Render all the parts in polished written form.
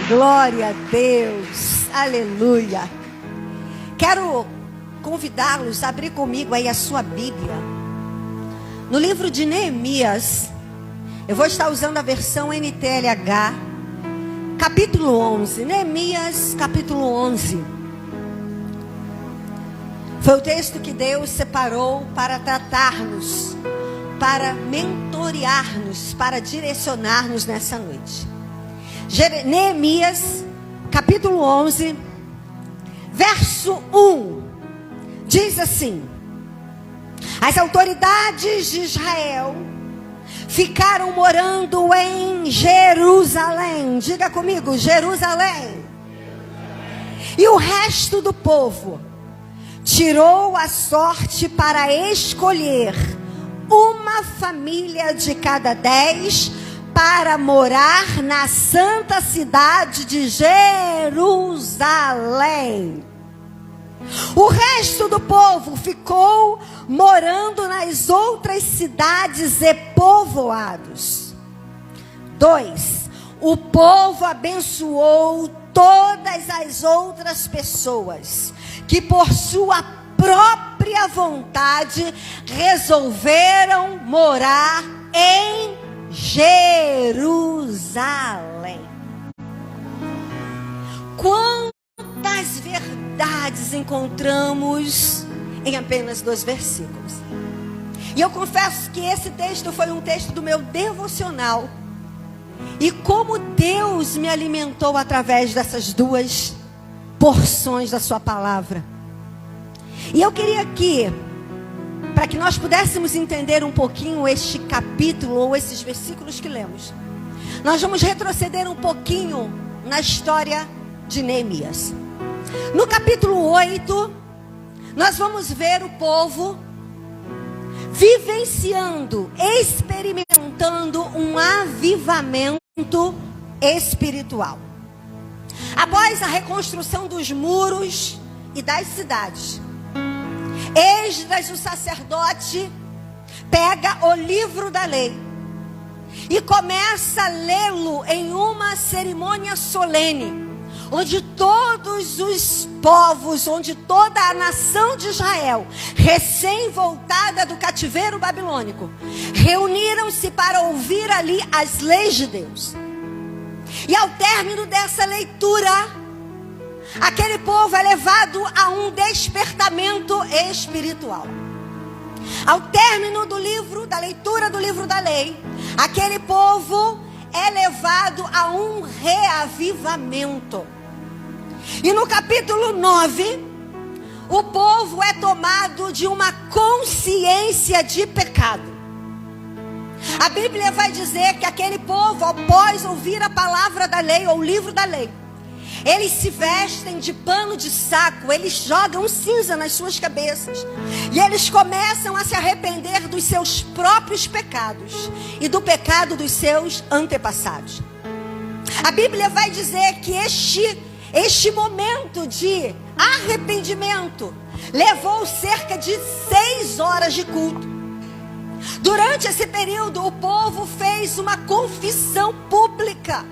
Glória a Deus, aleluia. Quero convidá-los a abrir comigo aí a sua Bíblia. No livro de Neemias, eu vou estar usando a versão NTLH, capítulo 11. Neemias, capítulo 11. Foi o texto que Deus separou para tratar-nos, para mentorear-nos, para direcionar-nos nessa noite. Neemias, capítulo 11, verso 1, diz assim: as autoridades de Israel ficaram morando em Jerusalém. Diga comigo, Jerusalém. E o resto do povo tirou a sorte para escolher uma família de cada 10 para morar na santa cidade de Jerusalém. O resto do povo ficou morando nas outras cidades e povoados. 2. O povo abençoou todas as outras pessoas que por sua própria vontade resolveram morar em Jerusalém. Quantas verdades encontramos em apenas 2 versículos. E eu confesso que esse texto foi um texto do meu devocional. E como Deus me alimentou através dessas 2 porções da sua palavra. E eu queria aqui, para que nós pudéssemos entender um pouquinho este capítulo ou esses versículos que lemos, nós vamos retroceder um pouquinho na história de Neemias. No capítulo 8, nós vamos ver o povo vivenciando, experimentando um avivamento espiritual. Após a reconstrução dos muros e das cidades, Esdras, o sacerdote, pega o livro da lei e começa a lê-lo em uma cerimônia solene, onde todos os povos, onde toda a nação de Israel, recém-voltada do cativeiro babilônico, reuniram-se para ouvir ali as leis de Deus. E ao término dessa leitura, aquele povo é levado a um despertamento espiritual. Ao término do livro, da leitura do livro da lei, aquele povo é levado a um reavivamento. E no capítulo 9, o povo é tomado de uma consciência de pecado. A Bíblia vai dizer que aquele povo, após ouvir a palavra da lei, ou o livro da lei, eles se vestem de pano de saco, eles jogam cinza nas suas cabeças. E eles começam a se arrepender dos seus próprios pecados e do pecado dos seus antepassados. A Bíblia vai dizer que este momento de arrependimento levou cerca de 6 horas de culto. Durante esse período, o povo fez uma confissão pública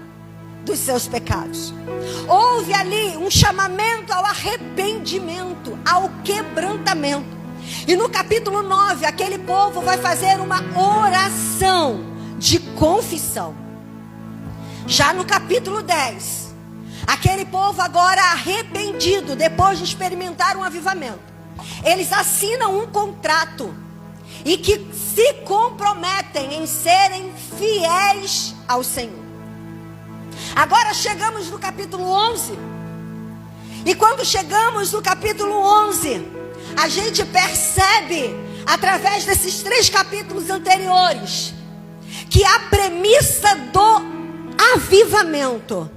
dos seus pecados. Houve ali um chamamento ao arrependimento, ao quebrantamento. E no capítulo 9, aquele povo vai fazer uma oração de confissão. Já no capítulo 10, aquele povo agora arrependido, depois de experimentar um avivamento, eles assinam um contrato e que se comprometem em serem fiéis ao Senhor. Agora chegamos no capítulo 11. E quando chegamos no capítulo 11, a gente percebe, através desses 3 capítulos anteriores, que a premissa do avivamento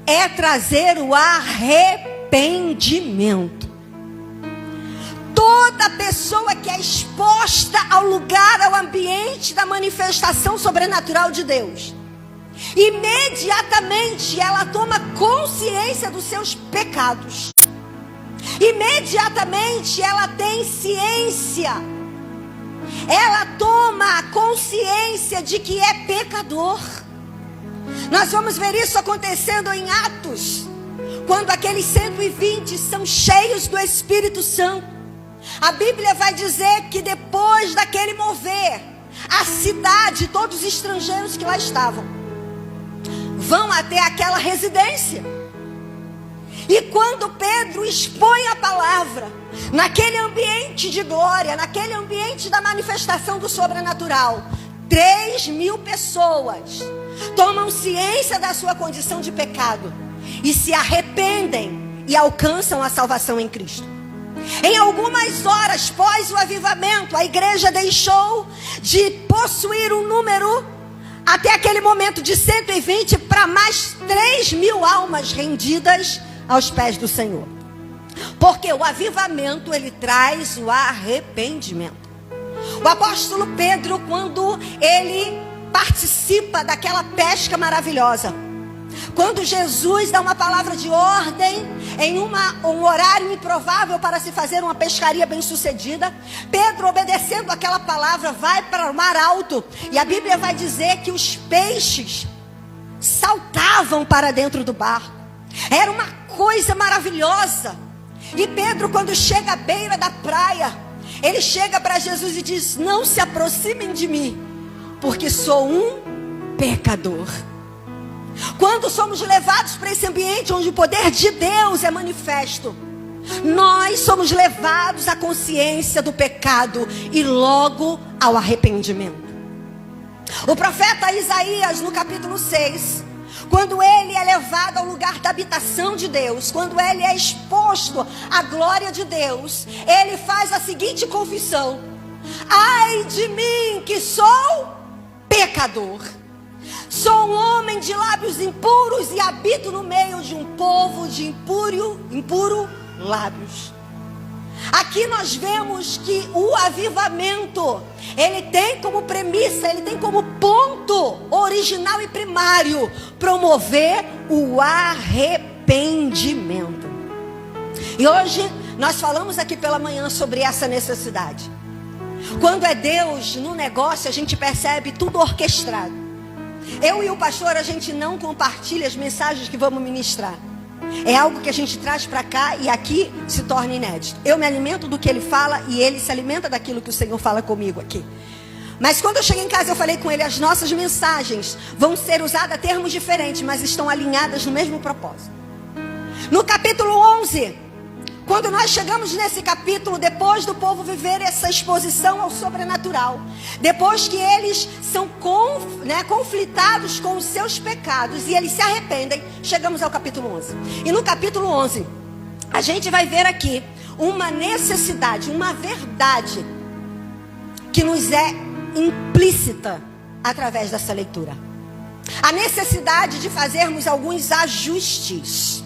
é trazer o arrependimento. Toda pessoa que é exposta ao lugar, ao ambiente da manifestação sobrenatural de Deus, imediatamente ela toma consciência dos seus pecados. Imediatamente ela tem ciência. Ela toma consciência de que é pecador. Nós vamos ver isso acontecendo em Atos, quando aqueles 120 são cheios do Espírito Santo. A Bíblia vai dizer que depois daquele mover, a cidade, todos os estrangeiros que lá estavam, vão até aquela residência. E quando Pedro expõe a palavra, naquele ambiente de glória, naquele ambiente da manifestação do sobrenatural, 3.000 pessoas tomam ciência da sua condição de pecado e se arrependem e alcançam a salvação em Cristo. Em algumas horas pós o avivamento, a igreja deixou de possuir um número até aquele momento de 120 para mais 3.000 almas rendidas aos pés do Senhor. Porque o avivamento, ele traz o arrependimento. O apóstolo Pedro, quando ele participa daquela pesca maravilhosa, quando Jesus dá uma palavra de ordem em um horário improvável para se fazer uma pescaria bem sucedida, Pedro, obedecendo aquela palavra, vai para o mar alto. E a Bíblia vai dizer que os peixes saltavam para dentro do barco. Era uma coisa maravilhosa. E Pedro, quando chega à beira da praia, ele chega para Jesus e diz: não se aproximem de mim, porque sou um pecador. Quando somos levados para esse ambiente onde o poder de Deus é manifesto, nós somos levados à consciência do pecado e logo ao arrependimento. O profeta Isaías, no capítulo 6, quando ele é levado ao lugar da habitação de Deus, quando ele é exposto à glória de Deus, ele faz a seguinte confissão: ai de mim que sou pecador. Sou um homem de lábios impuros e habito no meio de um povo de impuro lábios. Aqui nós vemos que o avivamento, ele tem como premissa, ele tem como ponto original e primário promover o arrependimento. E hoje nós falamos aqui pela manhã sobre essa necessidade. Quando é Deus no negócio, a gente percebe tudo orquestrado. Eu e o pastor, a gente não compartilha as mensagens que vamos ministrar. É algo que a gente traz para cá e aqui se torna inédito. Eu me alimento do que ele fala e ele se alimenta daquilo que o Senhor fala comigo aqui. Mas quando eu cheguei em casa, eu falei com ele: as nossas mensagens vão ser usadas termos diferentes, mas estão alinhadas no mesmo propósito. No capítulo 11, quando nós chegamos nesse capítulo, depois do povo viver essa exposição ao sobrenatural, depois que eles são conflitados com os seus pecados e eles se arrependem, chegamos ao capítulo 11. E no capítulo 11, a gente vai ver aqui uma necessidade, uma verdade que nos é implícita através dessa leitura. A necessidade de fazermos alguns ajustes.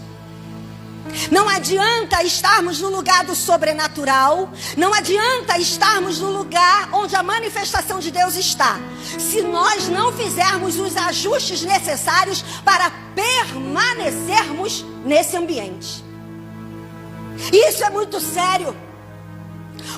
Não adianta estarmos no lugar do sobrenatural, não adianta estarmos no lugar onde a manifestação de Deus está, se nós não fizermos os ajustes necessários para permanecermos nesse ambiente. Isso é muito sério,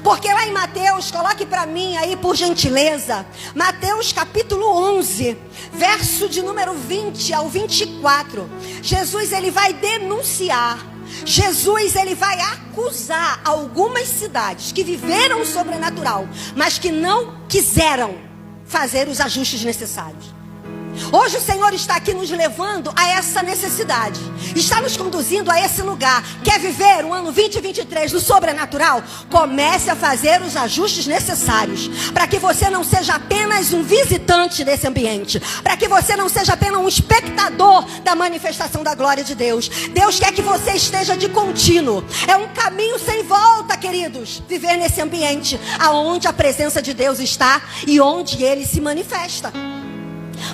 porque lá em Mateus, coloque para mim aí por gentileza, Mateus capítulo 11, verso de número 20 ao 24, Jesus ele vai denunciar, Jesus ele vai acusar algumas cidades que viveram o sobrenatural, mas que não quiseram fazer os ajustes necessários. Hoje o Senhor está aqui nos levando a essa necessidade, está nos conduzindo a esse lugar. Quer viver o ano 2023 no sobrenatural? Comece a fazer os ajustes necessários, para que você não seja apenas um visitante desse ambiente, para que você não seja apenas um espectador da manifestação da glória de Deus. Deus quer que você esteja de contínuo. É um caminho sem volta, queridos, viver nesse ambiente aonde a presença de Deus está e onde Ele se manifesta.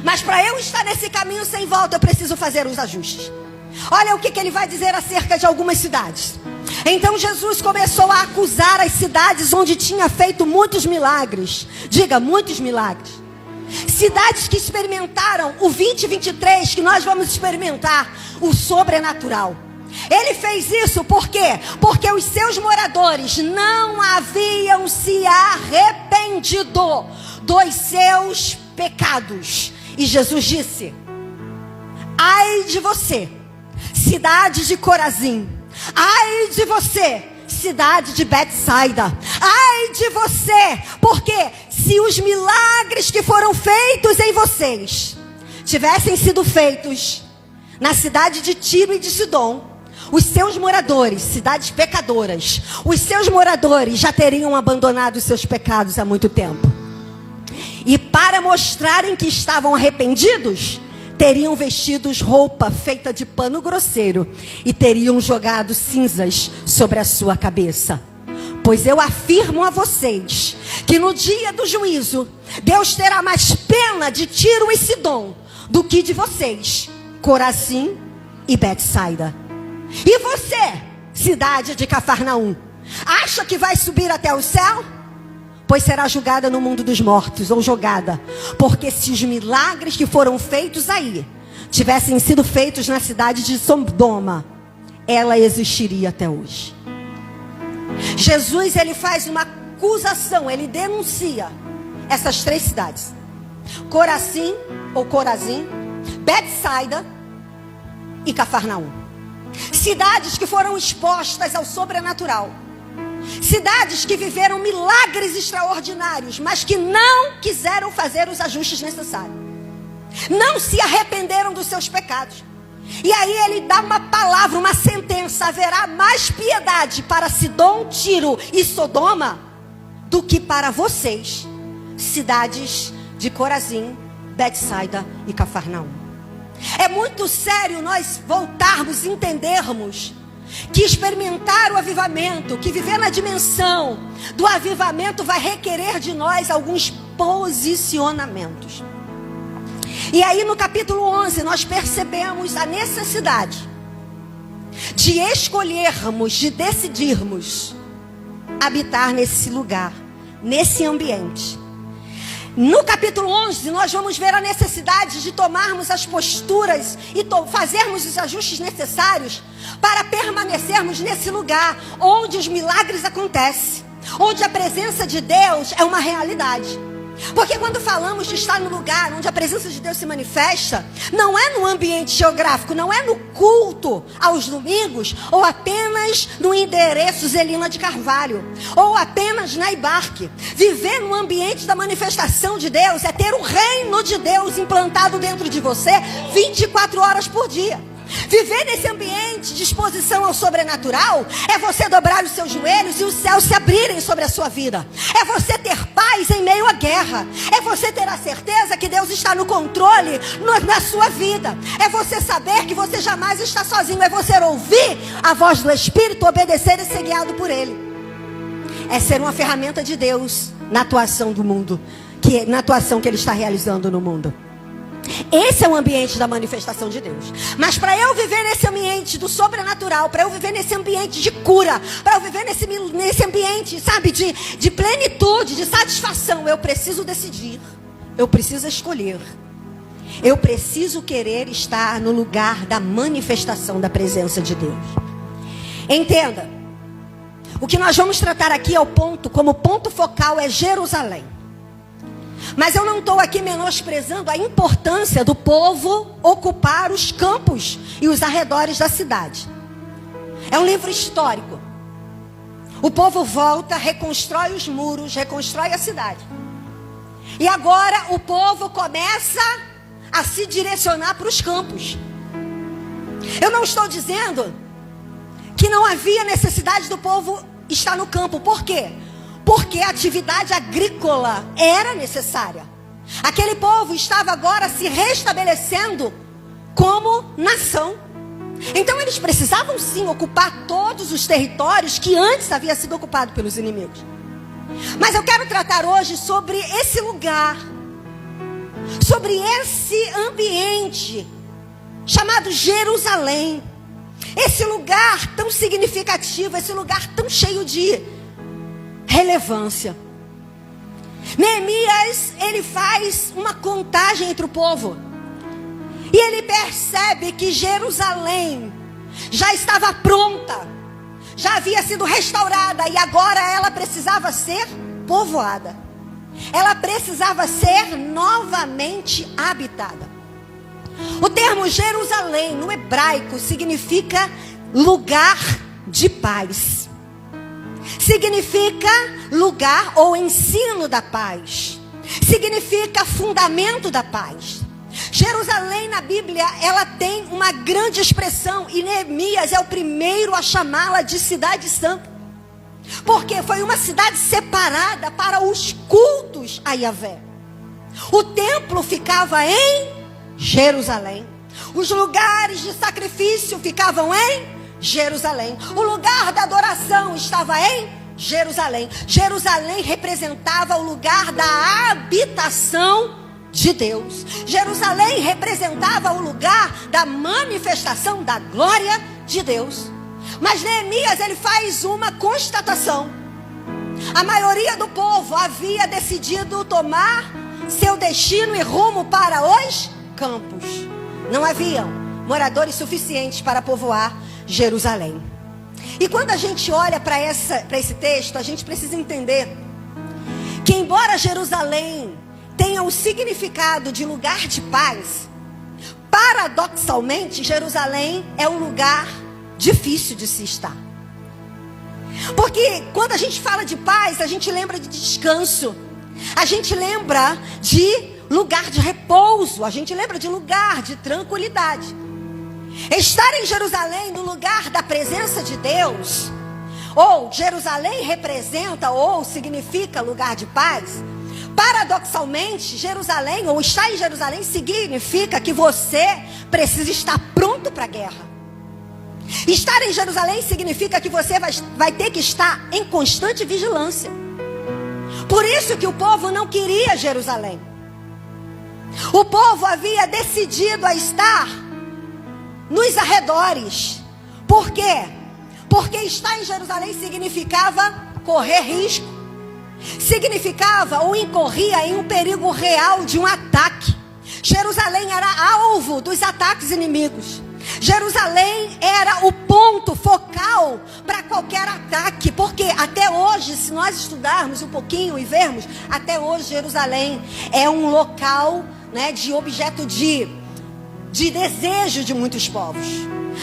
Mas para eu estar nesse caminho sem volta, eu preciso fazer os ajustes. Olha o que ele vai dizer acerca de algumas cidades. Então Jesus começou a acusar as cidades onde tinha feito muitos milagres. Diga, muitos milagres. Cidades que experimentaram o 2023, que nós vamos experimentar o sobrenatural. Ele fez isso por quê? Porque os seus moradores não haviam se arrependido dos seus pecados. E Jesus disse: Ai de você, cidade de Corazim. Ai de você, cidade de Betsaida. Ai de você, porque se os milagres que foram feitos em vocês tivessem sido feitos na cidade de Tiro e de Sidom, os seus moradores, cidades pecadoras, os seus moradores já teriam abandonado os seus pecados há muito tempo. E para mostrarem que estavam arrependidos, teriam vestidos roupa feita de pano grosseiro e teriam jogado cinzas sobre a sua cabeça. Pois eu afirmo a vocês que no dia do juízo, Deus terá mais pena de Tiro e Sidom do que de vocês, Corazim e Betsaida. E você, cidade de Cafarnaum, acha que vai subir até o céu? Pois será julgada no mundo dos mortos, ou jogada. Porque se os milagres que foram feitos aí tivessem sido feitos na cidade de Sodoma, ela existiria até hoje. Jesus, ele faz uma acusação, ele denuncia essas três cidades: Corazim ou Corazim, Betsaida e Cafarnaum. Cidades que foram expostas ao sobrenatural. Cidades que viveram milagres extraordinários, mas que não quiseram fazer os ajustes necessários. Não se arrependeram dos seus pecados. E aí ele dá uma palavra, uma sentença: haverá mais piedade para Sidom, Tiro e Sodoma do que para vocês, cidades de Corazim, Betsaida e Cafarnaum. É muito sério nós voltarmos e entendermos que experimentar o avivamento, que viver na dimensão do avivamento vai requerer de nós alguns posicionamentos. E aí no capítulo 11 nós percebemos a necessidade de escolhermos, de decidirmos habitar nesse lugar, nesse ambiente. No capítulo 11, nós vamos ver a necessidade de tomarmos as posturas e fazermos os ajustes necessários para permanecermos nesse lugar onde os milagres acontecem, onde a presença de Deus é uma realidade. Porque quando falamos de estar no lugar onde a presença de Deus se manifesta, não é no ambiente geográfico, não é no culto aos domingos, ou apenas no endereço Zelina de Carvalho, ou apenas na Ibarque. Viver no ambiente da manifestação de Deus é ter o reino de Deus implantado dentro de você 24 horas por dia. Viver nesse ambiente de exposição ao sobrenatural é você dobrar os seus joelhos e os céus se abrirem sobre a sua vida. É você ter paz em meio à guerra. É você ter a certeza que Deus está no controle na sua vida. É você saber que você jamais está sozinho. É você ouvir a voz do Espírito, obedecer e ser guiado por Ele. É ser uma ferramenta de Deus na atuação do mundo, na atuação que Ele está realizando no mundo. Esse é o ambiente da manifestação de Deus. Mas para eu viver nesse ambiente do sobrenatural, para eu viver nesse ambiente de cura, para eu viver nesse ambiente, sabe, de plenitude, de satisfação, eu preciso decidir, eu preciso escolher, eu preciso querer estar no lugar da manifestação da presença de Deus. Entenda, o que nós vamos tratar aqui como ponto focal é Jerusalém. Mas eu não estou aqui menosprezando a importância do povo ocupar os campos e os arredores da cidade. É um livro histórico. O povo volta, reconstrói os muros, reconstrói a cidade. E agora o povo começa a se direcionar para os campos. Eu não estou dizendo que não havia necessidade do povo estar no campo. Por quê? Porque a atividade agrícola era necessária. Aquele povo estava agora se restabelecendo como nação. Então eles precisavam sim ocupar todos os territórios que antes havia sido ocupado pelos inimigos. Mas eu quero tratar hoje sobre esse lugar, sobre esse ambiente chamado Jerusalém. Esse lugar tão significativo, esse lugar tão cheio de relevância. Neemias, ele faz uma contagem entre o povo. E ele percebe que Jerusalém já estava pronta. Já havia sido restaurada. E agora ela precisava ser povoada. Ela precisava ser novamente habitada. O termo Jerusalém, no hebraico, significa lugar de paz. Significa lugar ou ensino da paz. Significa fundamento da paz. Jerusalém na Bíblia, ela tem uma grande expressão, e Neemias é o primeiro a chamá-la de cidade santa. Porque foi uma cidade separada para os cultos a Yahvé. O templo ficava em Jerusalém. Os lugares de sacrifício ficavam em Jerusalém. O lugar da adoração estava em Jerusalém. Jerusalém representava o lugar da habitação de Deus. Jerusalém representava o lugar da manifestação da glória de Deus. Mas Neemias, ele faz uma constatação. A maioria do povo havia decidido tomar seu destino e rumo para os campos. Não haviam moradores suficientes para povoar Jerusalém. E quando a gente olha para esse texto, a gente precisa entender que, embora Jerusalém tenha o significado de lugar de paz, paradoxalmente, Jerusalém é um lugar difícil de se estar. Porque quando a gente fala de paz, a gente lembra de descanso, a gente lembra de lugar de repouso, a gente lembra de lugar de tranquilidade. Estar em Jerusalém, no lugar da presença de Deus, ou Jerusalém representa ou significa lugar de paz, paradoxalmente, Jerusalém, ou estar em Jerusalém, significa que você precisa estar pronto para a guerra. Estar em Jerusalém significa que você vai ter que estar em constante vigilância. Por isso que o povo não queria Jerusalém. O povo havia decidido a estar nos arredores. Por quê? Porque estar em Jerusalém significava correr risco. Significava ou incorria em um perigo real de um ataque. Jerusalém era alvo dos ataques inimigos. Jerusalém era o ponto focal para qualquer ataque, porque até hoje, se nós estudarmos um pouquinho e vermos, até hoje Jerusalém é um local, né, de objeto de desejo de muitos povos.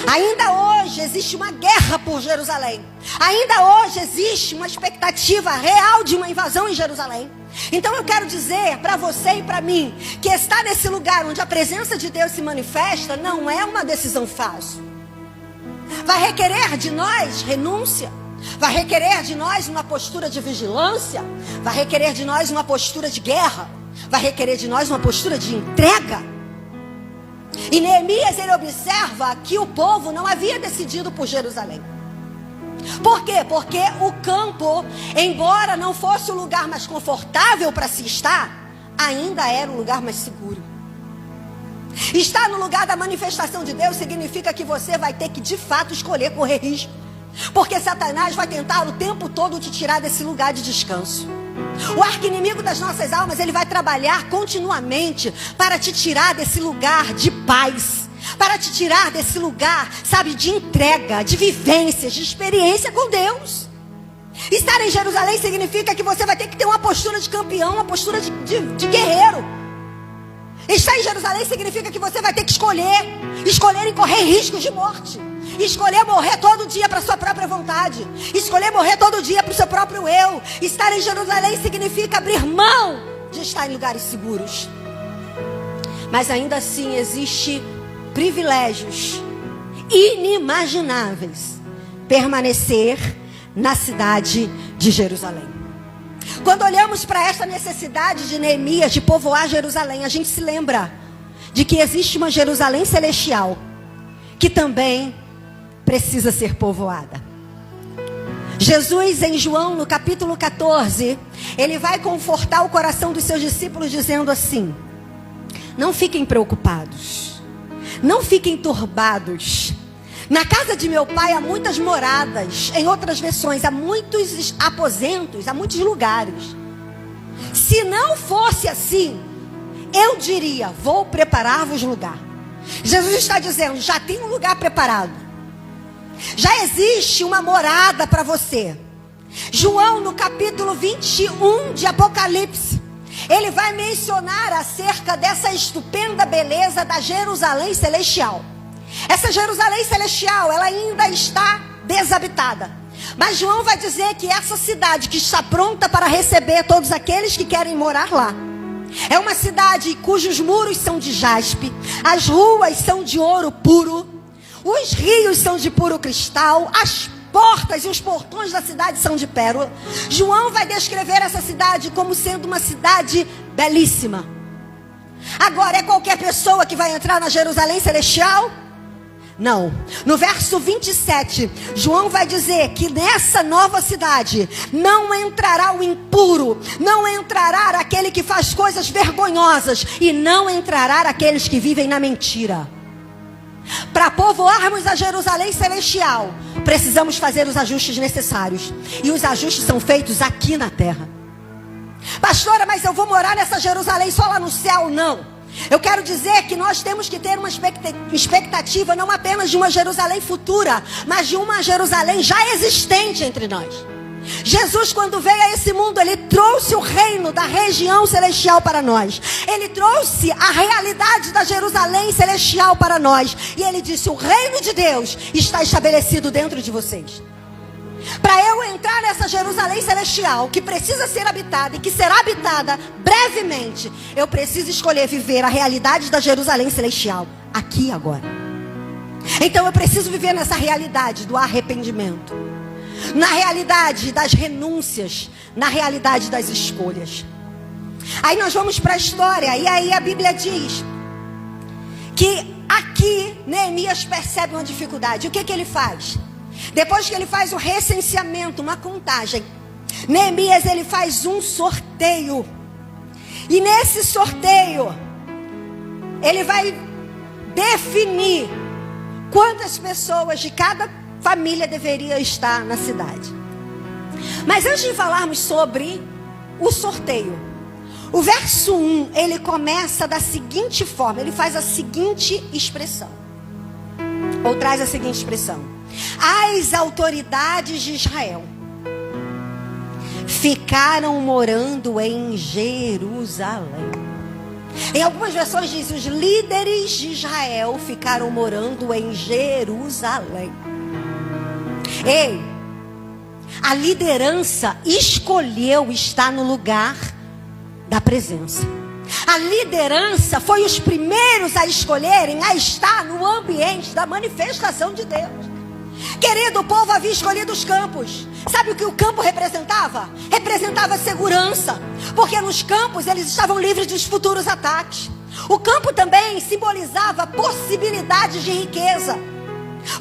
Ainda hoje existe uma guerra por Jerusalém. Ainda hoje existe uma expectativa real de uma invasão em Jerusalém. Então eu quero dizer para você e para mim que estar nesse lugar onde a presença de Deus se manifesta não é uma decisão fácil. Vai requerer de nós renúncia. Vai requerer de nós uma postura de vigilância. Vai requerer de nós uma postura de guerra. Vai requerer de nós uma postura de entrega. E Neemias, ele observa que o povo não havia decidido por Jerusalém. Por quê? Porque o campo, embora não fosse o lugar mais confortável para se estar, ainda era o lugar mais seguro. Estar no lugar da manifestação de Deus significa que você vai ter que de fato escolher correr risco. Porque Satanás vai tentar o tempo todo te tirar desse lugar de descanso. O arqui-inimigo das nossas almas, ele vai trabalhar continuamente para te tirar desse lugar de paz, para te tirar desse lugar, sabe, de entrega, de vivências, de experiência com Deus. Estar em Jerusalém significa que você vai ter que ter uma postura de campeão, uma postura de guerreiro. Estar em Jerusalém significa que você vai ter que escolher em correr riscos de morte. Escolher morrer todo dia para sua própria vontade. Escolher morrer todo dia para o seu próprio eu. Estar em Jerusalém significa abrir mão de estar em lugares seguros. Mas ainda assim existe privilégios inimagináveis permanecer na cidade de Jerusalém. Quando olhamos para essa necessidade de Neemias de povoar Jerusalém, a gente se lembra de que existe uma Jerusalém celestial que também precisa ser povoada. Jesus, em João, no capítulo 14, ele vai confortar o coração dos seus discípulos dizendo assim: não fiquem preocupados, não fiquem turbados. Na casa de meu pai há muitas moradas. Em outras versões, há muitos aposentos, há muitos lugares. Se não fosse assim, eu diria: vou preparar-vos lugar. Jesus está dizendo: já tem um lugar preparado. Já existe uma morada para você. João, no capítulo 21 de Apocalipse, ele vai mencionar acerca dessa estupenda beleza da Jerusalém celestial. Essa Jerusalém celestial, ela ainda está desabitada. Mas João vai dizer que essa cidade que está pronta para receber todos aqueles que querem morar lá, é uma cidade cujos muros são de jaspe, as ruas são de ouro puro, os rios são de puro cristal, as portas e os portões da cidade são de pérola. João vai descrever essa cidade como sendo uma cidade belíssima. Agora, é qualquer pessoa que vai entrar na Jerusalém celestial? Não. No verso 27, João vai dizer que nessa nova cidade não entrará o impuro, não entrará aquele que faz coisas vergonhosas e não entrará aqueles que vivem na mentira. Para povoarmos a Jerusalém celestial, precisamos fazer os ajustes necessários. E os ajustes são feitos aqui na terra. Pastora, mas eu vou morar nessa Jerusalém só lá no céu? Não. Eu quero dizer que nós temos que ter uma expectativa não apenas de uma Jerusalém futura, mas de uma Jerusalém já existente entre nós. Jesus, quando veio a esse mundo, ele trouxe o reino da região celestial para nós. Ele trouxe a realidade da Jerusalém celestial para nós. E ele disse: o reino de Deus está estabelecido dentro de vocês. Para eu entrar nessa Jerusalém celestial, que precisa ser habitada e que será habitada brevemente, eu preciso escolher viver a realidade da Jerusalém celestial, aqui e agora. Então eu preciso viver nessa realidade do arrependimento, na realidade das renúncias, na realidade das escolhas. Aí nós vamos para a história, e aí a Bíblia diz que aqui Neemias percebe uma dificuldade. O que ele faz? Depois que ele faz o recenseamento, uma contagem, Neemias ele faz um sorteio. E nesse sorteio, ele vai definir quantas pessoas de cada família deveria estar na cidade. Mas antes de falarmos sobre o sorteio, o verso 1, ele começa da seguinte forma, ele faz a seguinte expressão, ou traz a seguinte expressão: as autoridades de Israel ficaram morando em Jerusalém. Em algumas versões diz: os líderes de Israel ficaram morando em Jerusalém. Ei, a liderança escolheu estar no lugar da presença. A liderança foi os primeiros a escolherem a estar no ambiente da manifestação de Deus. Querido, o povo havia escolhido os campos. Sabe o que o campo representava? Representava segurança, porque nos campos eles estavam livres dos futuros ataques. O campo também simbolizava possibilidades de riqueza.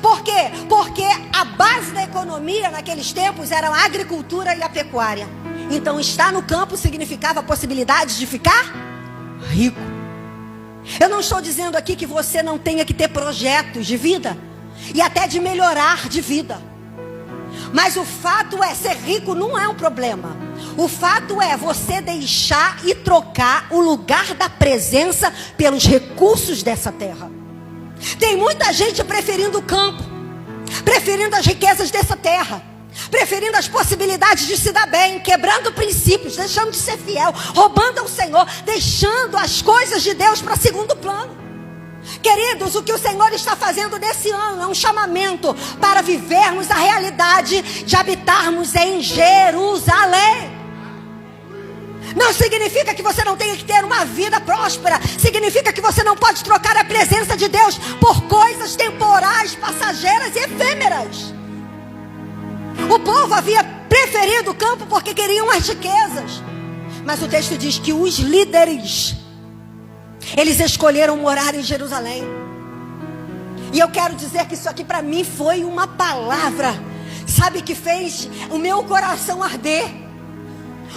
Por quê? Porque a base da economia naqueles tempos era a agricultura e a pecuária. Então estar no campo significava a possibilidade de ficar rico. Eu não estou dizendo aqui que você não tenha que ter projetos de vida e até de melhorar de vida. Mas o fato é, ser rico não é um problema. O fato é você deixar e trocar o lugar da presença pelos recursos dessa terra. Tem muita gente preferindo o campo, preferindo as riquezas dessa terra, preferindo as possibilidades de se dar bem, quebrando princípios, deixando de ser fiel, roubando ao Senhor, deixando as coisas de Deus para segundo plano. Queridos, o que o Senhor está fazendo nesse ano é um chamamento para vivermos a realidade de habitarmos em Jerusalém. Não significa que você não tenha que ter uma vida próspera. Significa que você não pode trocar a presença de Deus por coisas temporais, passageiras e efêmeras. O povo havia preferido o campo porque queriam as riquezas. Mas o texto diz que os líderes, eles escolheram morar em Jerusalém. E eu quero dizer que isso aqui para mim foi uma palavra, sabe, que fez o meu coração arder.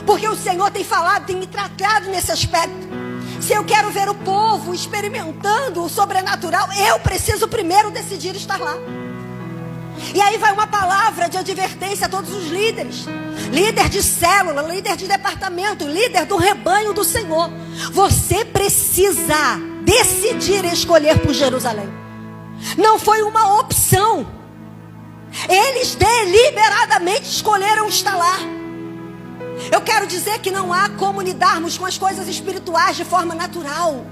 Porque o Senhor tem falado, tem me tratado nesse aspecto. Se eu quero ver o povo experimentando o sobrenatural, eu preciso primeiro decidir estar lá. E aí vai uma palavra de advertência a todos os líderes. Líder de célula, líder de departamento, líder do rebanho do Senhor. Você precisa decidir escolher por Jerusalém. Não foi uma opção. Eles deliberadamente escolheram estar lá. Eu quero dizer que não há como lidarmos com as coisas espirituais de forma natural.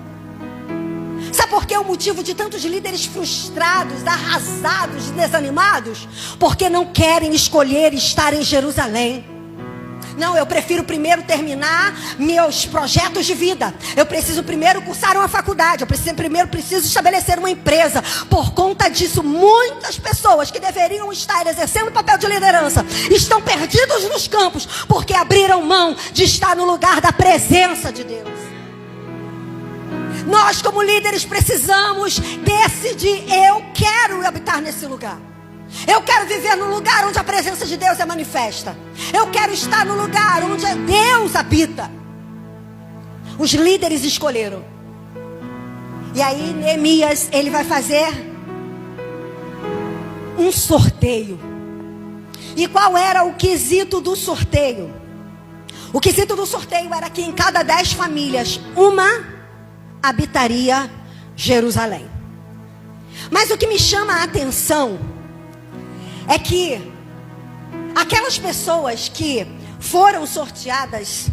Sabe por que o motivo de tantos líderes frustrados, arrasados, desanimados? Porque não querem escolher estar em Jerusalém. Não, eu prefiro primeiro terminar meus projetos de vida. Eu preciso primeiro cursar uma faculdade. Eu preciso estabelecer uma empresa. Por conta disso, muitas pessoas que deveriam estar exercendo o papel de liderança estão perdidos nos campos, porque abriram mão de estar no lugar da presença de Deus. Nós, como líderes, precisamos decidir: eu quero habitar nesse lugar. Eu quero viver no lugar onde a presença de Deus é manifesta. Eu quero estar no lugar onde Deus habita. Os líderes escolheram. E aí Neemias, ele vai fazer um sorteio. E qual era o quesito do sorteio? O quesito do sorteio era que em cada 10 famílias, uma habitaria Jerusalém. Mas o que me chama a atenção é que aquelas pessoas que foram sorteadas,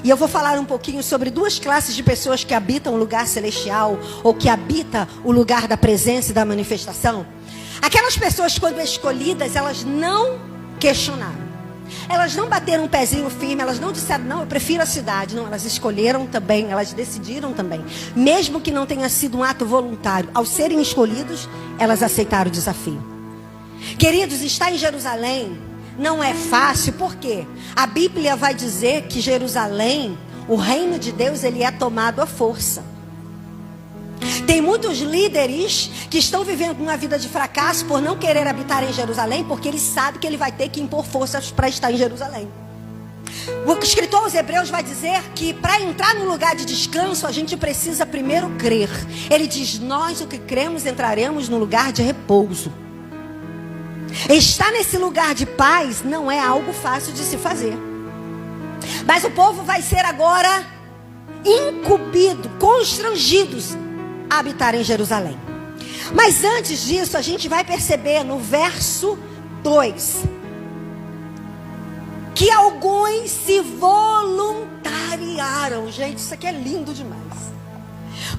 e eu vou falar um pouquinho sobre 2 classes de pessoas que habitam o lugar celestial, ou que habitam o lugar da presença e da manifestação. Aquelas pessoas, quando escolhidas, elas não questionaram. Elas não bateram um pezinho firme, elas não disseram: não, eu prefiro a cidade. Não, elas escolheram também, elas decidiram também. Mesmo que não tenha sido um ato voluntário, ao serem escolhidos, elas aceitaram o desafio. Queridos, estar em Jerusalém não é fácil, porque a Bíblia vai dizer que Jerusalém, o reino de Deus, ele é tomado à força. Tem muitos líderes que estão vivendo uma vida de fracasso por não querer habitar em Jerusalém, porque ele sabe que ele vai ter que impor forças para estar em Jerusalém. O escritor aos Hebreus vai dizer que para entrar no lugar de descanso, a gente precisa primeiro crer. Ele diz: nós, o que cremos, entraremos no lugar de repouso. Estar nesse lugar de paz não é algo fácil de se fazer. Mas o povo vai ser agora incumbido, constrangidos a habitar em Jerusalém. Mas antes disso, a gente vai perceber no verso 2 que alguns se voluntariaram. Gente, isso aqui é lindo demais.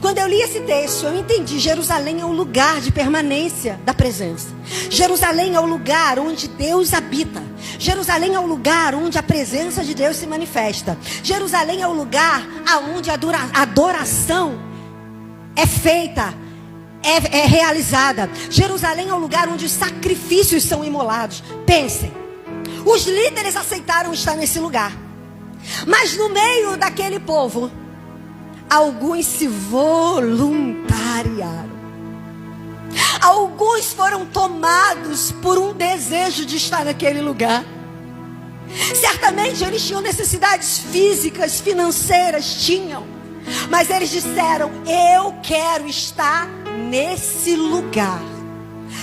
Quando eu li esse texto, eu entendi: Jerusalém é o lugar de permanência da presença. Jerusalém é o lugar onde Deus habita. Jerusalém é o lugar onde a presença de Deus se manifesta. Jerusalém é o lugar onde a adoração é feita, é realizada. Jerusalém é o lugar onde os sacrifícios são imolados. Pensem, os líderes aceitaram estar nesse lugar. Mas no meio daquele povo, alguns se voluntariaram. Alguns foram tomados por um desejo de estar naquele lugar. Certamente eles tinham necessidades físicas, financeiras, tinham. Mas eles disseram: eu quero estar nesse lugar.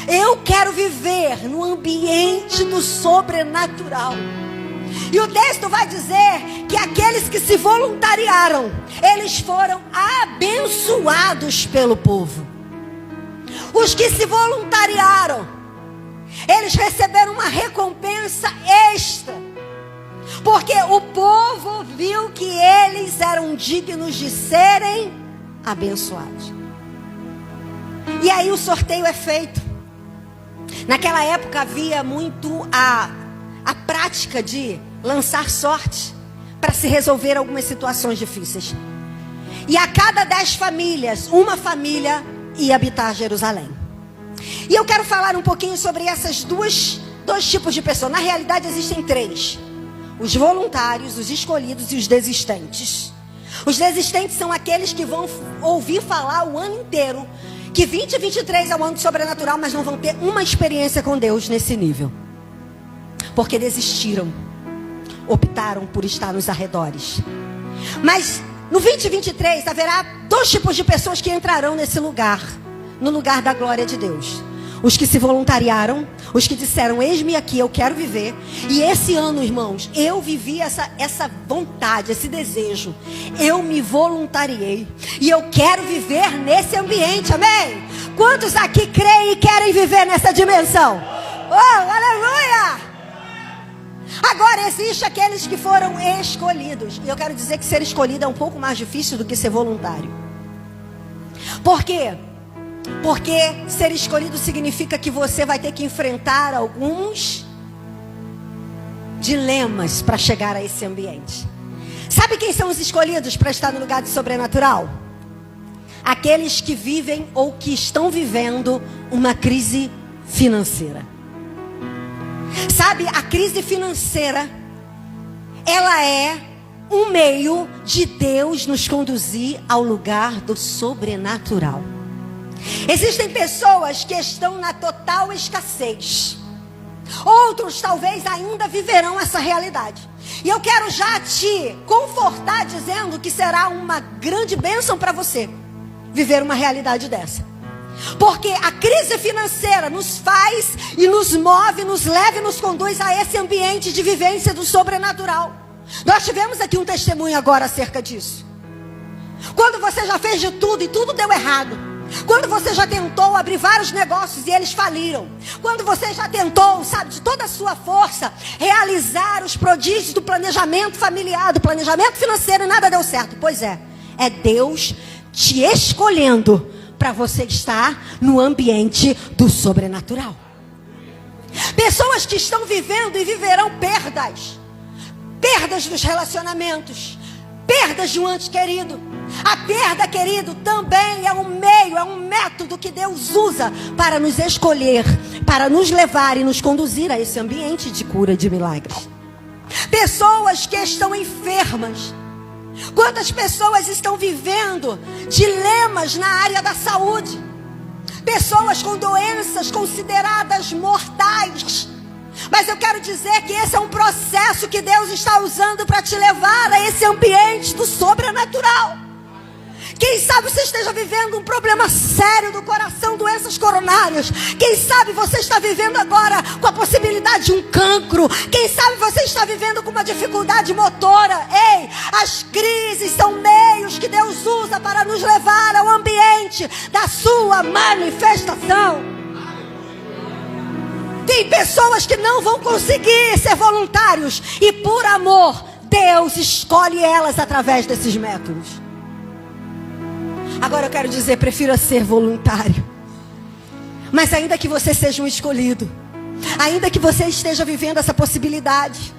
Eu quero viver no ambiente do sobrenatural. E o texto vai dizer que aqueles que se voluntariaram, eles foram abençoados pelo povo. Os que se voluntariaram, eles receberam uma recompensa extra, porque o povo viu que eles eram dignos de serem abençoados. E aí o sorteio é feito. Naquela época havia muito a prática de lançar sorte para se resolver algumas situações difíceis. E a cada 10 famílias, uma família ia habitar Jerusalém. E eu quero falar um pouquinho sobre essas dois tipos de pessoas. Na realidade existem 3: os voluntários, os escolhidos e os desistentes. Os desistentes são aqueles que vão ouvir falar o ano inteiro que 2023 é o ano do sobrenatural, mas não vão ter uma experiência com Deus nesse nível, porque desistiram, optaram por estar nos arredores. Mas no 2023 haverá 2 tipos de pessoas que entrarão nesse lugar, no lugar da glória de Deus: os que se voluntariaram, os que disseram: eis-me aqui, eu quero viver. E esse ano, irmãos, eu vivi essa vontade, esse desejo. Eu me voluntariei e eu quero viver nesse ambiente, amém? Quantos aqui creem e querem viver nessa dimensão? Oh, aleluia! Agora, existe aqueles que foram escolhidos. E eu quero dizer que ser escolhido é um pouco mais difícil do que ser voluntário. Por quê? Porque ser escolhido significa que você vai ter que enfrentar alguns dilemas para chegar a esse ambiente. Sabe quem são os escolhidos para estar no lugar do sobrenatural? Aqueles que vivem ou que estão vivendo uma crise financeira. Sabe, a crise financeira, ela é um meio de Deus nos conduzir ao lugar do sobrenatural. Existem pessoas que estão na total escassez. Outros talvez ainda viverão essa realidade. E eu quero já te confortar dizendo que será uma grande bênção para você viver uma realidade dessa. Porque a crise financeira nos faz e nos move, nos leva e nos conduz a esse ambiente de vivência do sobrenatural. Nós tivemos aqui um testemunho agora acerca disso. Quando você já fez de tudo e tudo deu errado. Quando você já tentou abrir vários negócios e eles faliram. Quando você já tentou, sabe, de toda a sua força, realizar os prodígios do planejamento familiar, do planejamento financeiro e nada deu certo. Pois é Deus te escolhendo para você estar no ambiente do sobrenatural. Pessoas que estão vivendo e viverão perdas. Perdas dos relacionamentos. Perdas de um ente querido. A perda, querido, também é um meio, é um método que Deus usa para nos escolher, para nos levar e nos conduzir a esse ambiente de cura, de milagres. Pessoas que estão enfermas. Quantas pessoas estão vivendo dilemas na área da saúde? Pessoas com doenças consideradas mortais. Mas eu quero dizer que esse é um processo que Deus está usando para te levar a esse ambiente do sobrenatural. Quem sabe você esteja vivendo um problema sério do coração, doenças coronárias. Quem sabe você está vivendo agora com a possibilidade de um cancro. Quem sabe você está vivendo com uma dificuldade motora. Ei, as crises são meios que Deus usa para nos levar ao ambiente da sua manifestação. Tem pessoas que não vão conseguir ser voluntários. E por amor, Deus escolhe elas através desses métodos. Agora eu quero dizer, prefira ser voluntário. Mas ainda que você seja um escolhido, ainda que você esteja vivendo essa possibilidade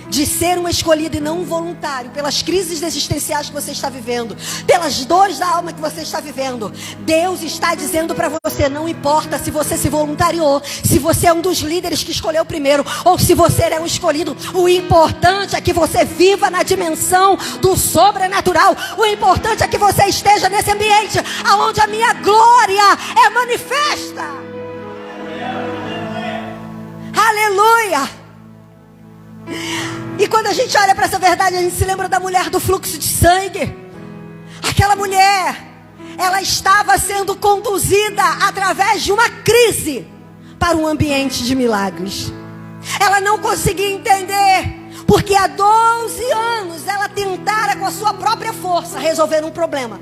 de ser um escolhido e não um voluntário, pelas crises existenciais que você está vivendo, pelas dores da alma que você está vivendo, Deus está dizendo para você, não importa se você se voluntariou, se você é um dos líderes que escolheu primeiro, ou se você é um escolhido, o importante é que você viva na dimensão do sobrenatural. O importante é que você esteja nesse ambiente onde a minha glória é manifesta. Aleluia! E quando a gente olha para essa verdade, a gente se lembra da mulher do fluxo de sangue. Aquela mulher, ela estava sendo conduzida através de uma crise para um ambiente de milagres. Ela não conseguia entender, porque há 12 anos ela tentara com a sua própria força resolver um problema.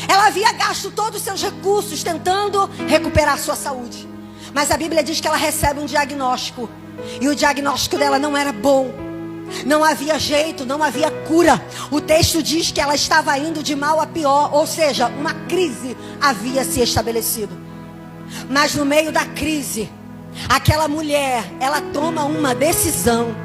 Ela havia gasto todos os seus recursos tentando recuperar a sua saúde. Mas a Bíblia diz que ela recebe um diagnóstico. E o diagnóstico dela não era bom. Não havia jeito, não havia cura. O texto diz que ela estava indo de mal a pior. Ou seja, uma crise havia se estabelecido. Mas no meio da crise, aquela mulher, ela toma uma decisão.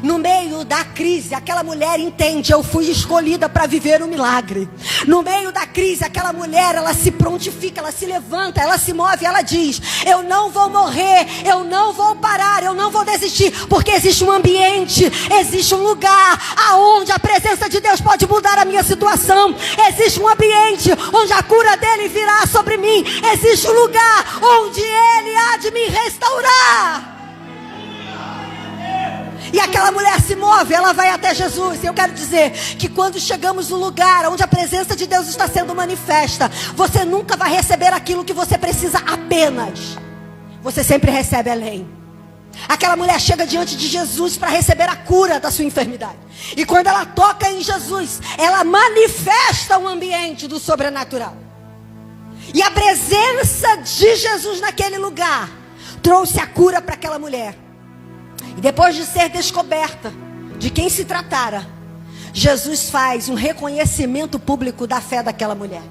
No meio da crise, aquela mulher entende, eu fui escolhida para viver um milagre. No meio da crise, aquela mulher, ela se prontifica, ela se levanta, ela se move, ela diz, eu não vou morrer, eu não vou parar, eu não vou desistir, porque existe um ambiente, existe um lugar aonde a presença de Deus pode mudar a minha situação. Existe um ambiente onde a cura dele virá sobre mim. Existe um lugar onde ele há de me restaurar. E aquela mulher se move, ela vai até Jesus. E eu quero dizer que quando chegamos no lugar onde a presença de Deus está sendo manifesta, você nunca vai receber aquilo que você precisa apenas. Você sempre recebe além. Aquela mulher chega diante de Jesus para receber a cura da sua enfermidade. E quando ela toca em Jesus, ela manifesta um ambiente do sobrenatural. E a presença de Jesus naquele lugar trouxe a cura para aquela mulher. E depois de ser descoberta de quem se tratara, Jesus faz um reconhecimento público da fé daquela mulher.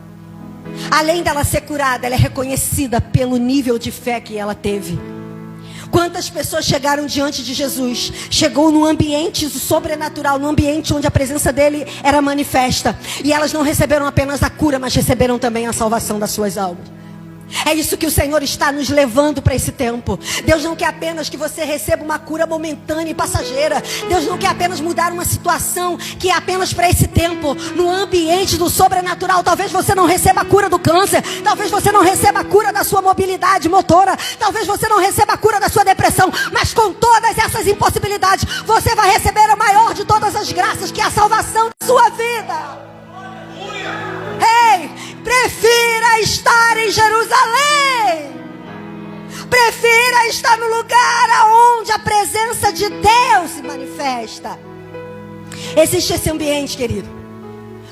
Além dela ser curada, ela é reconhecida pelo nível de fé que ela teve. Quantas pessoas chegaram diante de Jesus? Chegou num ambiente sobrenatural, num ambiente onde a presença dele era manifesta. E elas não receberam apenas a cura, mas receberam também a salvação das suas almas. É isso que o Senhor está nos levando para esse tempo. Deus não quer apenas que você receba uma cura momentânea e passageira. Deus não quer apenas mudar uma situação que é apenas para esse tempo. No ambiente do sobrenatural, talvez você não receba a cura do câncer. Talvez você não receba a cura da sua mobilidade motora. Talvez você não receba a cura da sua depressão. Mas com todas essas impossibilidades, você vai receber a maior de todas as graças, que é a salvação da sua vida. Ei, prefira estar em Jerusalém. Prefira estar no lugar onde a presença de Deus se manifesta. Existe esse ambiente, querido.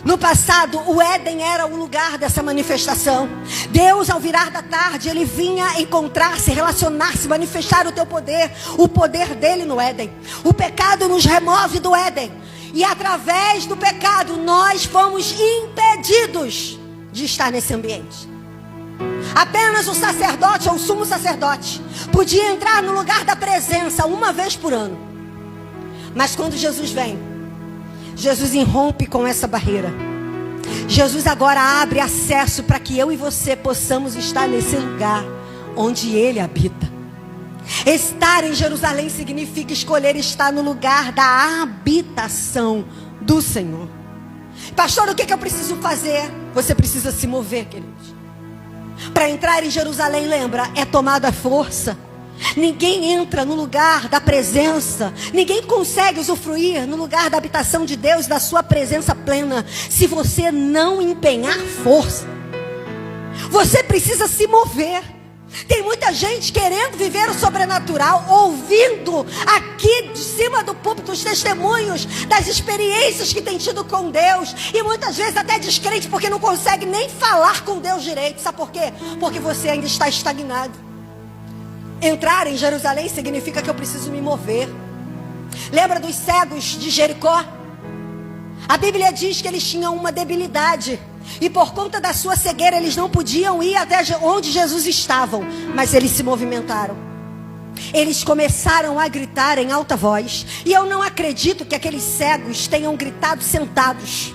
No passado, o Éden era o lugar dessa manifestação. Deus, ao virar da tarde, ele vinha encontrar-se, relacionar-se, manifestar o teu poder, o poder dele no Éden. O pecado nos remove do Éden. E através do pecado, nós fomos impedidos de estar nesse ambiente. Apenas o sacerdote ou o sumo sacerdote podia entrar no lugar da presença uma vez por ano. Mas quando Jesus vem, Jesus irrompe com essa barreira. Jesus agora abre acesso para que eu e você possamos estar nesse lugar onde Ele habita. Estar em Jerusalém significa escolher estar no lugar da habitação do Senhor. Pastor, o que eu preciso fazer? Você precisa se mover, queridos. Para entrar em Jerusalém, lembra, é tomada a força. Ninguém entra no lugar da presença. Ninguém consegue usufruir no lugar da habitação de Deus, da sua presença plena, se você não empenhar força. Você precisa se mover. Tem muita gente querendo viver o sobrenatural, ouvindo aqui de cima do púlpito os testemunhos das experiências que tem tido com Deus. E muitas vezes até descrente, porque não consegue nem falar com Deus direito. Sabe por quê? Porque você ainda está estagnado. Entrar em Jerusalém significa que eu preciso me mover. Lembra dos cegos de Jericó? A Bíblia diz que eles tinham uma debilidade. E por conta da sua cegueira, eles não podiam ir até onde Jesus estava. Mas eles se movimentaram. Eles começaram a gritar em alta voz. E eu não acredito que aqueles cegos tenham gritado sentados.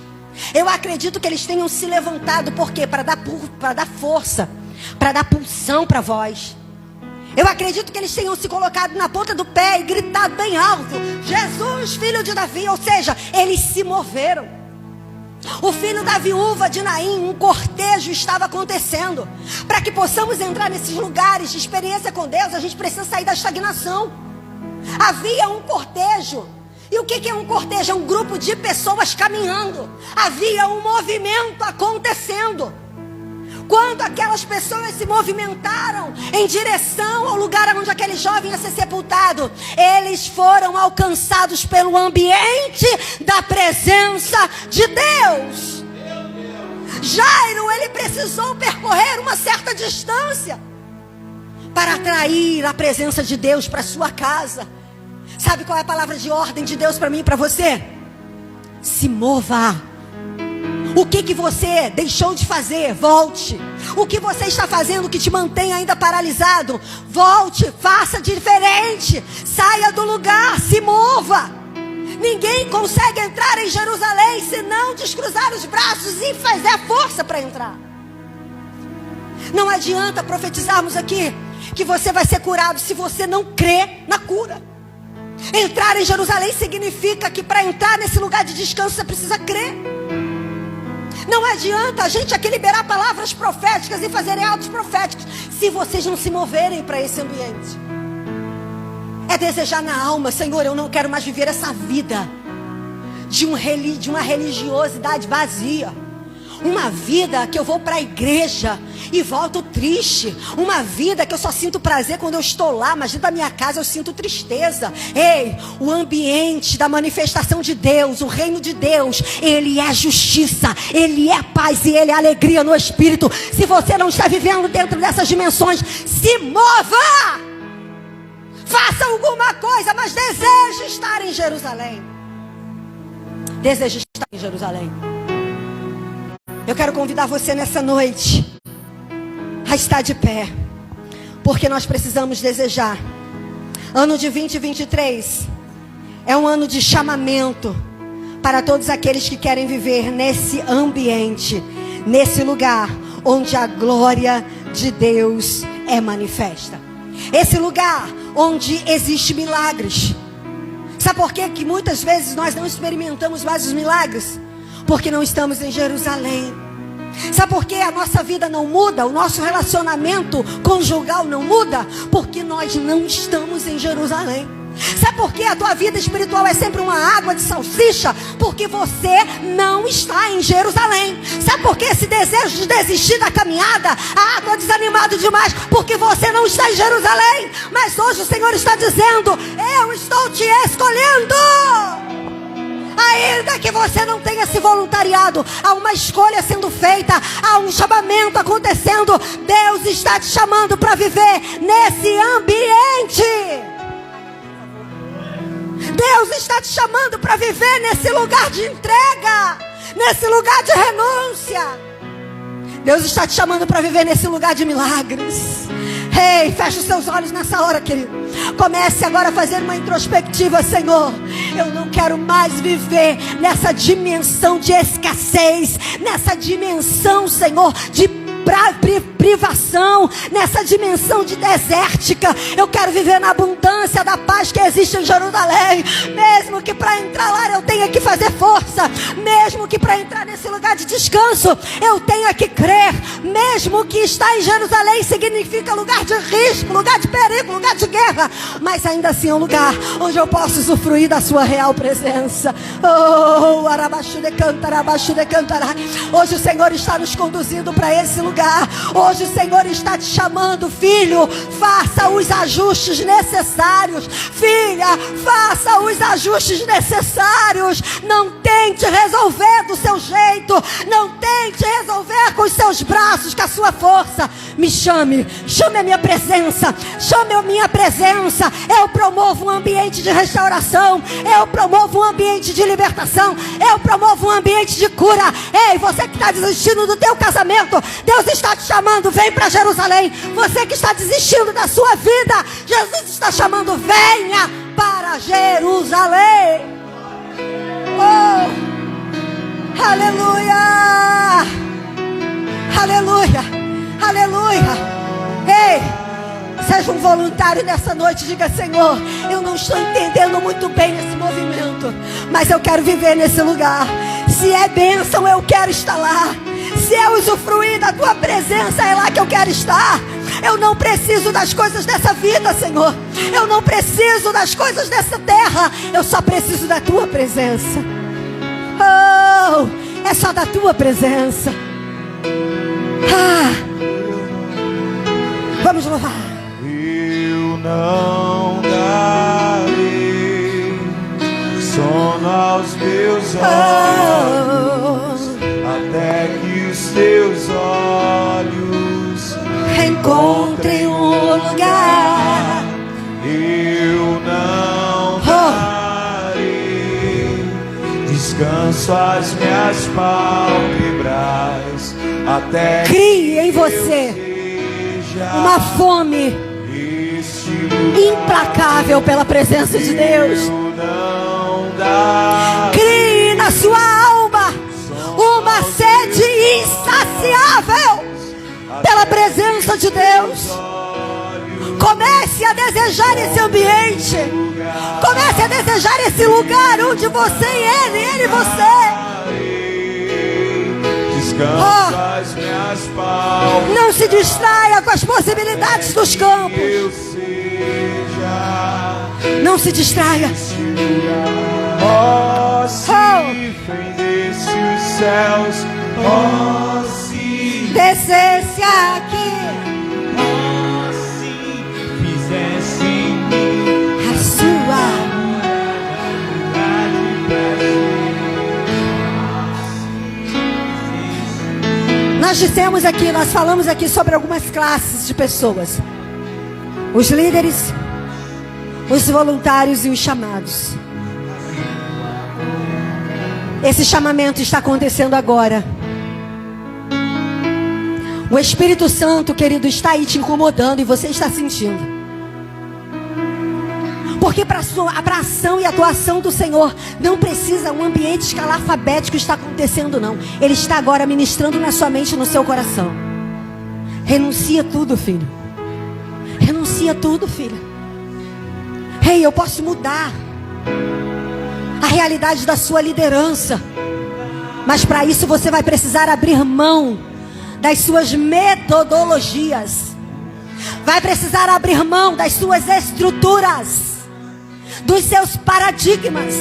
Eu acredito que eles tenham se levantado. Por quê? Para dar força, para dar pulsão para a voz. Eu acredito que eles tenham se colocado na ponta do pé e gritado bem alto: Jesus, filho de Davi. Ou seja, eles se moveram. O filho da viúva de Naim, um cortejo estava acontecendo. Para que possamos entrar nesses lugares de experiência com Deus, a gente precisa sair da estagnação. Havia um cortejo. E o que é um cortejo? É um grupo de pessoas caminhando. Havia um movimento acontecendo. Quando aquelas pessoas se movimentaram em direção ao lugar onde aquele jovem ia ser sepultado, eles foram alcançados pelo ambiente da presença de Deus. Jairo, ele precisou percorrer uma certa distância para atrair a presença de Deus para sua casa. Sabe qual é a palavra de ordem de Deus para mim e para você? Se mova. O que você deixou de fazer? Volte. O que você está fazendo que te mantém ainda paralisado? Volte, faça diferente. Saia do lugar, se mova. Ninguém consegue entrar em Jerusalém se não descruzar os braços e fazer força para entrar. Não adianta profetizarmos aqui que você vai ser curado se você não crê na cura. Entrar em Jerusalém significa que para entrar nesse lugar de descanso você precisa crer. Não adianta a gente aqui liberar palavras proféticas e fazerem atos proféticos se vocês não se moverem para esse ambiente. É desejar na alma: Senhor, eu não quero mais viver essa vida de uma religiosidade vazia. Uma vida que eu vou para a igreja e volto triste. Uma vida que eu só sinto prazer quando eu estou lá, mas dentro da minha casa eu sinto tristeza. Ei, o ambiente da manifestação de Deus, o reino de Deus, ele é justiça, ele é paz e ele é alegria no espírito. Se você não está vivendo dentro dessas dimensões, se mova! Faça alguma coisa. coisa, mas desejo estar em Jerusalém. Desejo estar em Jerusalém. Eu quero convidar você nessa noite a estar de pé, porque nós precisamos desejar. Ano de 2023 é um ano de chamamento para todos aqueles que querem viver nesse ambiente, nesse lugar onde a glória de Deus é manifesta. Esse lugar onde existe milagres. Sabe por quê? Que muitas vezes nós não experimentamos mais os milagres? Porque não estamos em Jerusalém. Sabe por que a nossa vida não muda? O nosso relacionamento conjugal não muda? Porque nós não estamos em Jerusalém. Sabe por que a tua vida espiritual é sempre uma água de salsicha? Porque você não está em Jerusalém. Sabe por que esse desejo de desistir da caminhada? Estou desanimado demais. Porque você não está em Jerusalém. Mas hoje o Senhor está dizendo: eu estou te escolhendo. Ainda que você não tenha se voluntariado, há uma escolha sendo feita, há um chamamento acontecendo. Deus está te chamando para viver nesse ambiente. Deus está te chamando para viver nesse lugar de entrega, nesse lugar de renúncia. Deus está te chamando para viver nesse lugar de milagres. Ei, feche os seus olhos nessa hora, querido. Comece agora a fazer uma introspectiva. Senhor, eu não quero mais viver nessa dimensão de escassez, nessa dimensão, Senhor, de privação, nessa dimensão de desértica. Eu quero viver na abundância da paz que existe em Jerusalém. Mesmo que para entrar lá eu tenha que fazer força, mesmo que para entrar nesse lugar de descanso eu tenha que crer, mesmo que estar em Jerusalém significa lugar de risco, lugar de perigo, lugar de guerra, mas ainda assim é um lugar onde eu posso usufruir da sua real presença. Oh, arabaxude cantará. Hoje o Senhor está nos conduzindo para esse lugar. Hoje o Senhor está te chamando: filho, faça os ajustes necessários. Filha, faça os ajustes necessários. Não tente resolver do seu jeito, não tente resolver com os seus braços, com a sua força. Me chame a minha presença, chame a minha presença. Eu promovo um ambiente de restauração, eu promovo um ambiente de libertação, eu promovo um ambiente de cura. Ei, você que está desistindo do teu casamento, Deus está te chamando: vem para Jerusalém. Você que está desistindo da sua vida, Jesus está chamando: venha para Jerusalém. Oh, aleluia, aleluia, aleluia. Ei, seja um voluntário nessa noite. Diga: Senhor, eu não estou entendendo muito bem esse movimento, mas eu quero viver nesse lugar. Se é bênção, eu quero estar lá. Se é usufruir da tua presença, é lá que eu quero estar. Eu não preciso das coisas dessa vida, Senhor. Eu não preciso das coisas dessa terra. Eu só preciso da tua presença. Oh, é só da tua presença. Vamos louvar. Eu não darei sono aos meus olhos, até que os teus olhos encontrem um lugar. Eu não darei descanso às minhas pálpebras, até crie em você uma fome implacável pela presença de Deus. Crie na sua alma uma sede insaciável pela presença de Deus. Comece a desejar esse ambiente. Comece a desejar esse lugar onde você e ele e você. Não se distraia com as possibilidades dos campos. Não se distraia. Oh, se fendesse os céus, oh, se descesse aqui, oh, se fizesse em mim a sua. Nós dissemos aqui, nós falamos aqui sobre algumas classes de pessoas: os líderes, os voluntários e os chamados. Esse chamamento está acontecendo agora. O Espírito Santo, querido, está aí te incomodando e você está sentindo. Porque para a ação e atuação do Senhor não precisa um ambiente escalafabético estar acontecendo, não. Ele está agora ministrando na sua mente e no seu coração. Renuncia tudo, filho. Renuncia tudo, filha. Ei, eu posso mudar a realidade da sua liderança. Mas para isso você vai precisar abrir mão das suas metodologias. Vai precisar abrir mão das suas estruturas, dos seus paradigmas,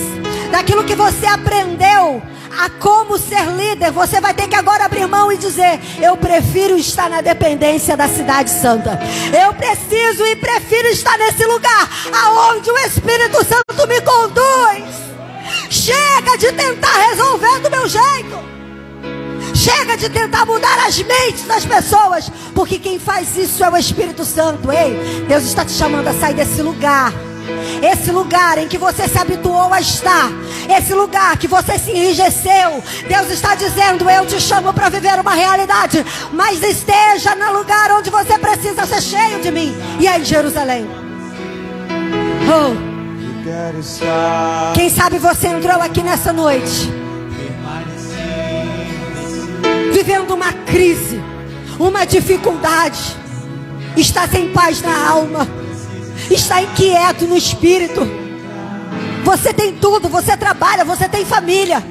daquilo que você aprendeu a como ser líder. Você vai ter que agora abrir mão e dizer: eu prefiro estar na dependência da cidade santa. Eu preciso e prefiro estar nesse lugar aonde o Espírito Santo me conduz. Chega de tentar resolver do meu jeito. Chega de tentar mudar as mentes das pessoas, porque quem faz isso é o Espírito Santo. Ei, Deus está te chamando a sair desse lugar. Esse lugar em que você se habituou a estar, esse lugar que você se enrijeceu. Deus está dizendo: eu te chamo para viver uma realidade, mas esteja no lugar onde você precisa ser cheio de mim. E é em Jerusalém. Quem sabe você entrou aqui nessa noite vivendo uma crise, uma dificuldade, está sem paz na alma, está inquieto no espírito. Você tem tudo, você trabalha, você tem família,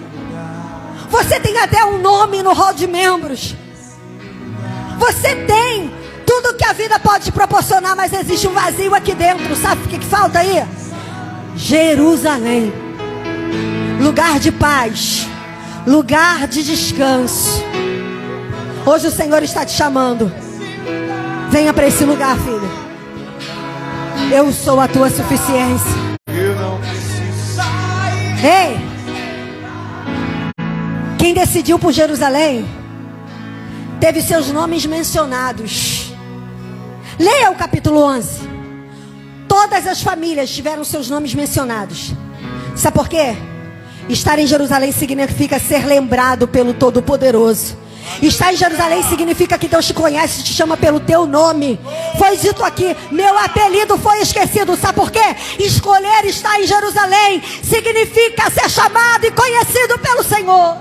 você tem até um nome no hall de membros, você tem tudo que a vida pode te proporcionar, mas existe um vazio aqui dentro. Sabe o que falta aí? Jerusalém, lugar de paz, lugar de descanso. Hoje o Senhor está te chamando. Venha para esse lugar, filho. Eu sou a tua suficiência. Ei! Quem decidiu por Jerusalém teve seus nomes mencionados. Leia o capítulo 11. Todas as famílias tiveram seus nomes mencionados. Sabe por quê? Estar em Jerusalém significa ser lembrado pelo Todo-Poderoso. Estar em Jerusalém significa que Deus te conhece e te chama pelo teu nome. Foi dito aqui: meu apelido foi esquecido. Sabe por quê? Escolher estar em Jerusalém significa ser chamado e conhecido pelo Senhor.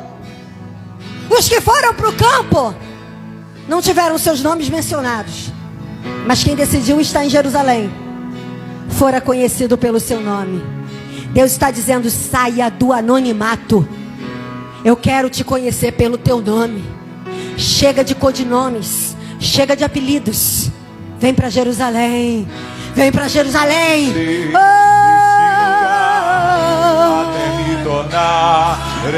Os que foram para o campo não tiveram seus nomes mencionados, mas quem decidiu estar em Jerusalém fora conhecido pelo seu nome. Deus está dizendo: saia do anonimato. Eu quero te conhecer pelo teu nome. Chega de codinomes, chega de apelidos. Vem para Jerusalém. Vem para Jerusalém. Até me tornar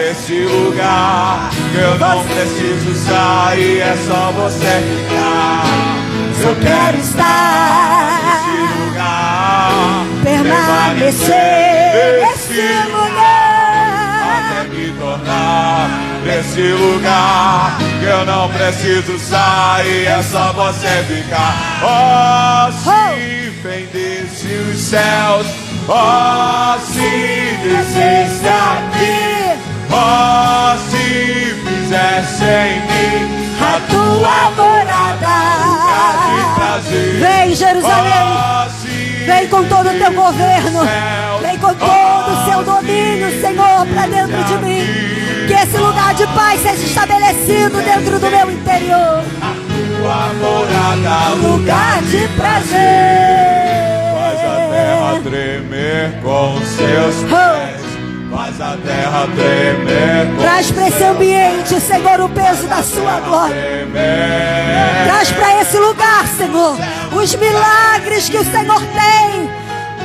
esse lugar que eu não preciso sair, é só você ficar. Eu quero estar nesse lugar, permanecer nesse lugar, até me tornar nesse lugar que eu não preciso sair, é só você ficar. Oh, se fendesse os céus, oh, se descesse aqui, oh, se fizesse em mim a tua morada. Vem, Jerusalém. Vem com todo o teu governo. Vem com todo o seu domínio, Senhor, para dentro de mim. Que esse lugar de paz seja estabelecido dentro do meu interior. A tua morada, lugar de prazer. Faz a terra tremer com seus pés. Faz a terra tremer com Traz para esse ambiente, Senhor, o peso da sua glória. Traz para esse lugar, Senhor, os milagres que o Senhor tem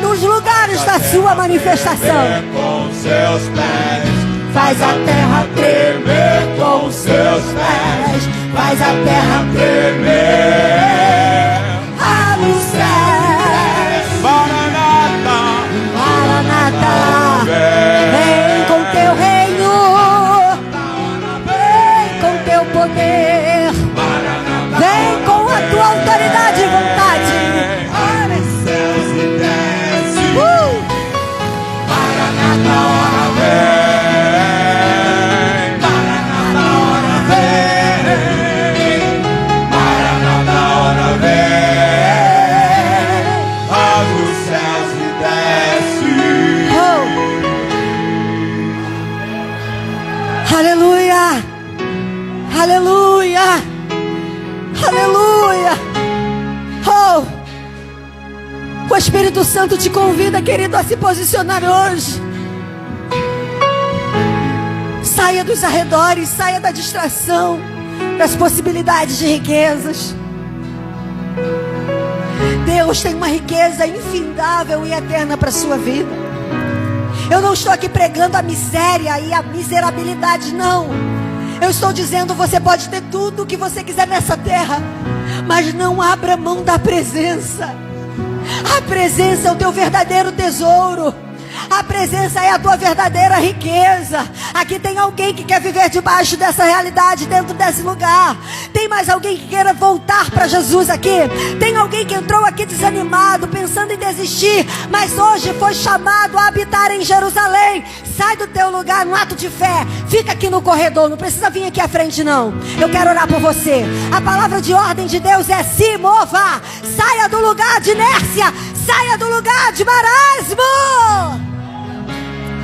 nos lugares da sua manifestação. com seus pés. Faz a terra tremer com os seus pés. Faz a terra tremer. Abre os céus. Maranata, Maranata. Vem com teu reino. Vem com teu poder. Vem com a tua autoridade e vontade. abre os céus e desce. O Espírito Santo te convida, querido, a se posicionar hoje. Saia dos arredores, saia da distração, das possibilidades de riquezas. Deus tem uma riqueza infindável e eterna para a sua vida. Eu não estou aqui pregando a miséria e a miserabilidade, não. Eu estou dizendo, você pode ter tudo o que você quiser nessa terra, mas não abra mão da presença. A presença é o teu verdadeiro tesouro. A presença é a tua verdadeira riqueza. Aqui tem alguém que quer viver debaixo dessa realidade, dentro desse lugar. Tem mais alguém que queira voltar para Jesus aqui? Tem alguém que entrou aqui desanimado, pensando em desistir, mas hoje foi chamado a habitar em Jerusalém. Sai do teu lugar no ato de fé. Fica aqui no corredor, não precisa vir aqui à frente não. Eu quero orar por você. A palavra de ordem de Deus é: se mova. Saia do lugar de inércia. Saia do lugar de marasmo.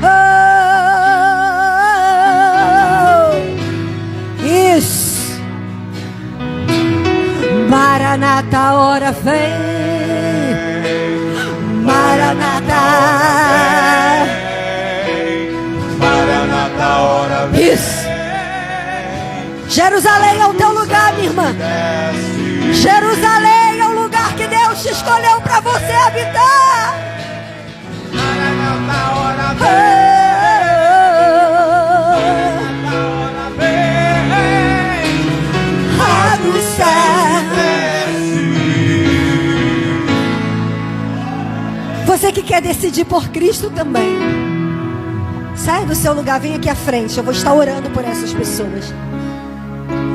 Oh, isso. Maranata, a hora vem. Maranata. Maranata, a hora vem. Isso. Jerusalém é o teu lugar, minha irmã. Jerusalém é o lugar que Deus te escolheu para você habitar. Maranata, a hora vem. Maranata, a hora vem. Lá do céu. Você que quer decidir por Cristo também, sai do seu lugar, vem aqui à frente. Eu vou estar orando por essas pessoas.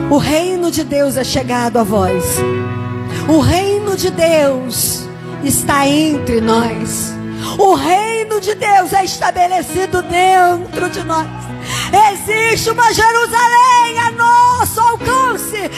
O reino de Deus é chegado a vós. O reino de Deus está entre nós. O reino de Deus é estabelecido dentro de nós. Existe uma Jerusalém a nosso alcance.